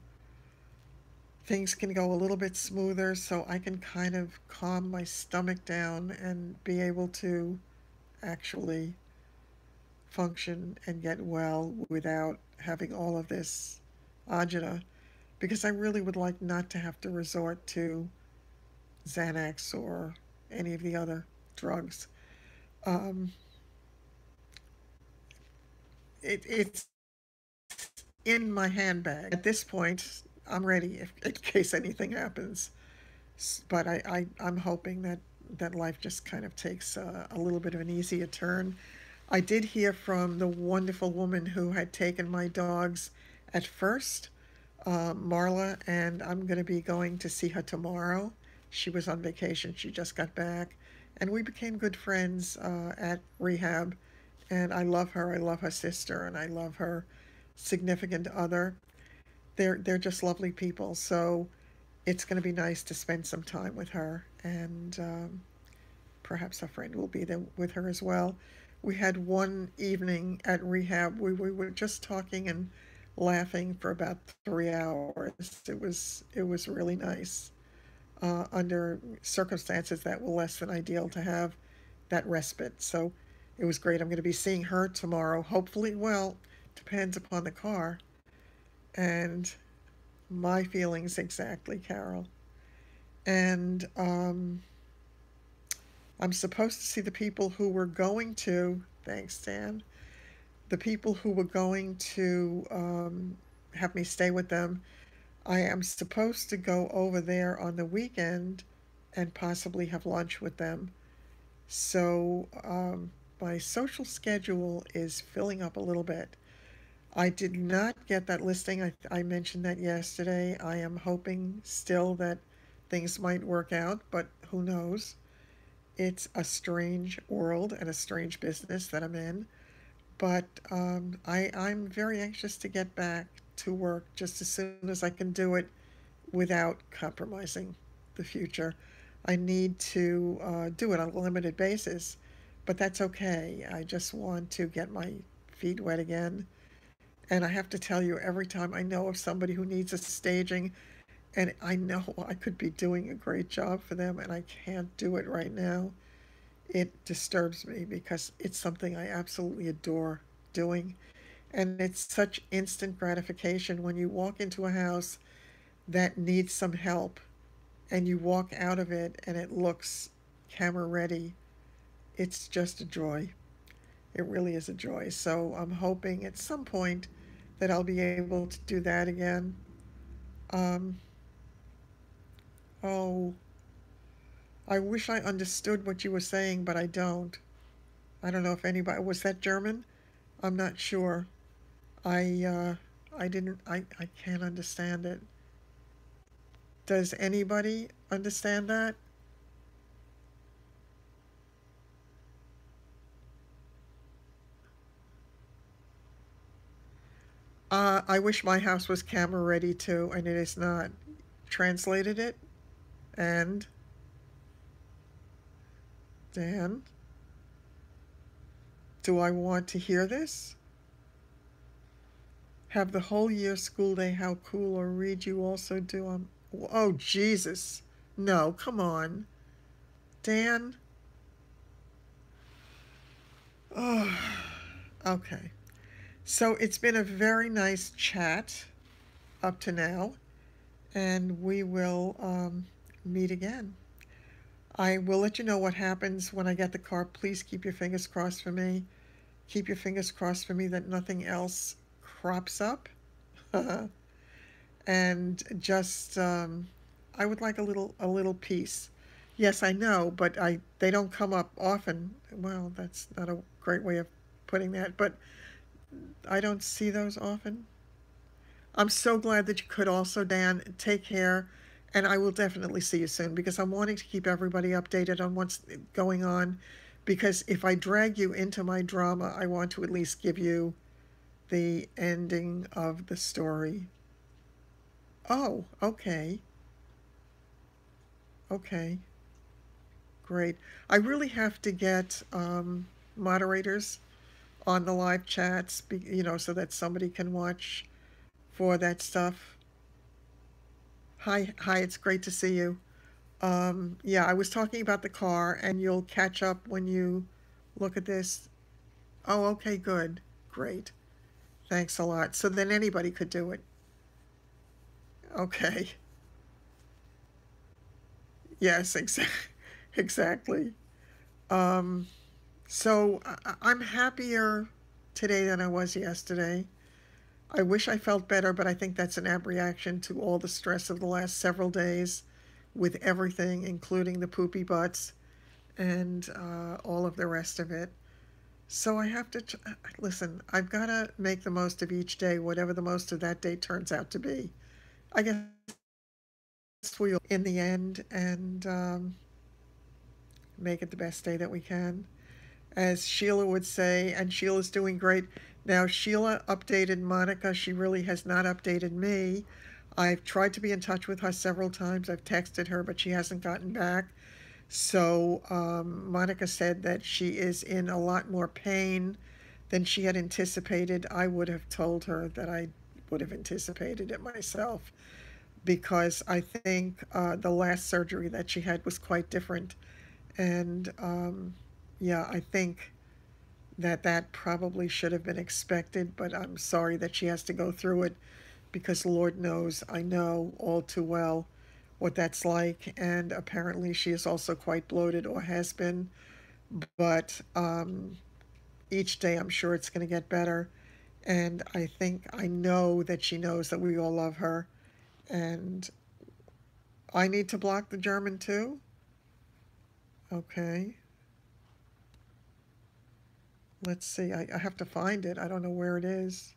things can go a little bit smoother so I can kind of calm my stomach down and be able to actually function and get well without having all of this agita because I really would like not to have to resort to Xanax or any of the other drugs. Um, it's in my handbag. At this point, I'm ready if, in case anything happens. But I'm hoping that, that life just kind of takes a little bit of an easier turn. I did hear from the wonderful woman who had taken my dogs at first, Marla, and I'm going to be going to see her tomorrow. She was on vacation, she just got back, and we became good friends at rehab. And I love her, I love her sister, and I love her significant other. They're just lovely people. So it's going to be nice to spend some time with her, and perhaps a friend will be there with her as well. We had one evening at rehab. We were just talking and laughing for about 3 hours. It was really nice under circumstances that were less than ideal to have that respite. So it was great. I'm going to be seeing her tomorrow. Hopefully, well, depends upon the car and my feelings exactly, Carol. And I'm supposed to see the people who were going to, thanks, Dan, the people who were going to have me stay with them. I am supposed to go over there on the weekend and possibly have lunch with them. So my social schedule is filling up a little bit. I did not get that listing. I mentioned that yesterday. I am hoping still that things might work out, but who knows? It's a strange world and a strange business that I'm in. But I'm very anxious to get back to work just as soon as I can do it without compromising the future. I need to do it on a limited basis, but that's okay. I just want to get my feet wet again. And I have to tell you, every time I know of somebody who needs a staging, and I know I could be doing a great job for them, and I can't do it right now, it disturbs me because it's something I absolutely adore doing. And it's such instant gratification when you walk into a house that needs some help and you walk out of it and it looks camera ready. It's just a joy. It really is a joy. So I'm hoping at some point that I'll be able to do that again. Um, oh, I wish I understood what you were saying, but I don't. I don't know if anybody was that German. I'm not sure. I uh, I didn't. I can't understand it. Does anybody understand that? I wish my house was camera ready too, and it is not. Translated it, and Dan, do I want to hear this? Have the whole year school day, how cool, or read you also do. Oh, Jesus. No, come on. Dan? Oh, okay. So it's been a very nice chat up to now, and we will meet again. I will let you know what happens when I get the car. Please keep your fingers crossed for me. Keep your fingers crossed for me that nothing else crops up. And just I would like a little piece. Yes, I know, but I they don't come up often. Well, that's not a great way of putting that, but I don't see those often. I'm so glad that you could also, Dan. Take care, and I will definitely see you soon because I'm wanting to keep everybody updated on what's going on. Because if I drag you into my drama, I want to at least give you the ending of the story. Oh, okay. Okay. Great. I really have to get moderators on the live chats, so that somebody can watch for that stuff. Hi, hi, it's great to see you. Yeah, I was talking about the car, and you'll catch up when you look at this. Oh, okay, good. Great. Thanks a lot. So then anybody could do it. Okay. Yes, exactly. Um, so I'm happier today than I was yesterday. I wish I felt better, but I think that's an apt reaction to all the stress of the last several days with everything, including the poopy butts and all of the rest of it. So I have to listen. I've got to make the most of each day, whatever the most of that day turns out to be. I guess we'll in the end and make it the best day that we can. As Sheila would say, and Sheila's doing great. Now, Sheila updated Monica. She really has not updated me. I've tried to be in touch with her several times. I've texted her, but she hasn't gotten back. So, Monica said that she is in a lot more pain than she had anticipated. I would have told her that I would have anticipated it myself because I think the last surgery that she had was quite different. And yeah, I think that probably should have been expected, but I'm sorry that she has to go through it because Lord knows I know all too well what that's like. And apparently, she is also quite bloated or has been. But each day, I'm sure it's going to get better. And I know that she knows that we all love her. And I need to block the German too? Okay. Let's see. I have to find it. I don't know where it is.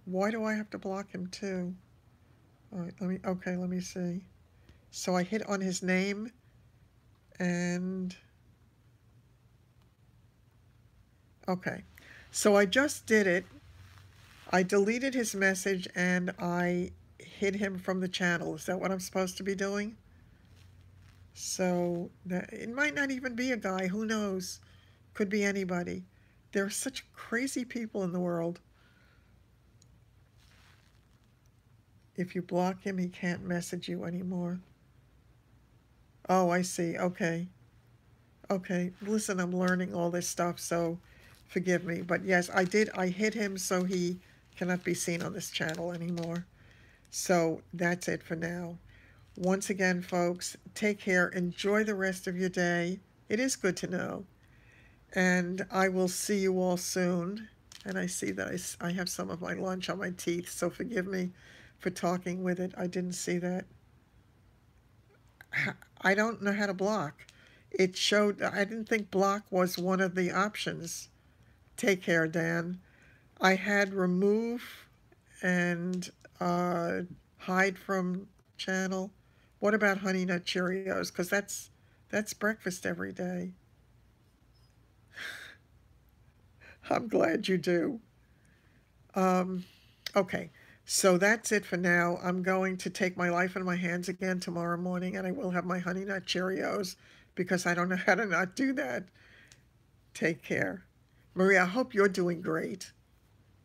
Why do I have to block him too? All right, let me see. So I hit on his name and okay. So I just did it. I deleted his message and I hid him from the channel. Is that what I'm supposed to be doing? So that it might not even be a guy, who knows? Could be anybody. There are such crazy people in the world. If you block him, he can't message you anymore. Oh, I see. Okay. Okay. Listen, I'm learning all this stuff, so forgive me. But yes, I hit him so he cannot be seen on this channel anymore. So that's it for now. Once again, folks, take care. Enjoy the rest of your day. It is good to know. And I will see you all soon. And I see that I have some of my lunch on my teeth, so forgive me for talking with it. I didn't see that. I don't know how to block. It showed, I didn't think block was one of the options. Take care, Dan. I had remove and hide from channel. What about Honey Nut Cheerios? Because that's breakfast every day. I'm glad you do. Um, okay, so that's it for now. I'm going to take my life in my hands again tomorrow morning, and I will have my Honey Nut Cheerios because I don't know how to not do that. Take care. Maria, I hope you're doing great.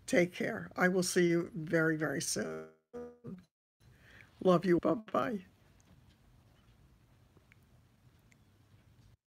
Take care. I will see you very, very soon. Love you. Bye bye.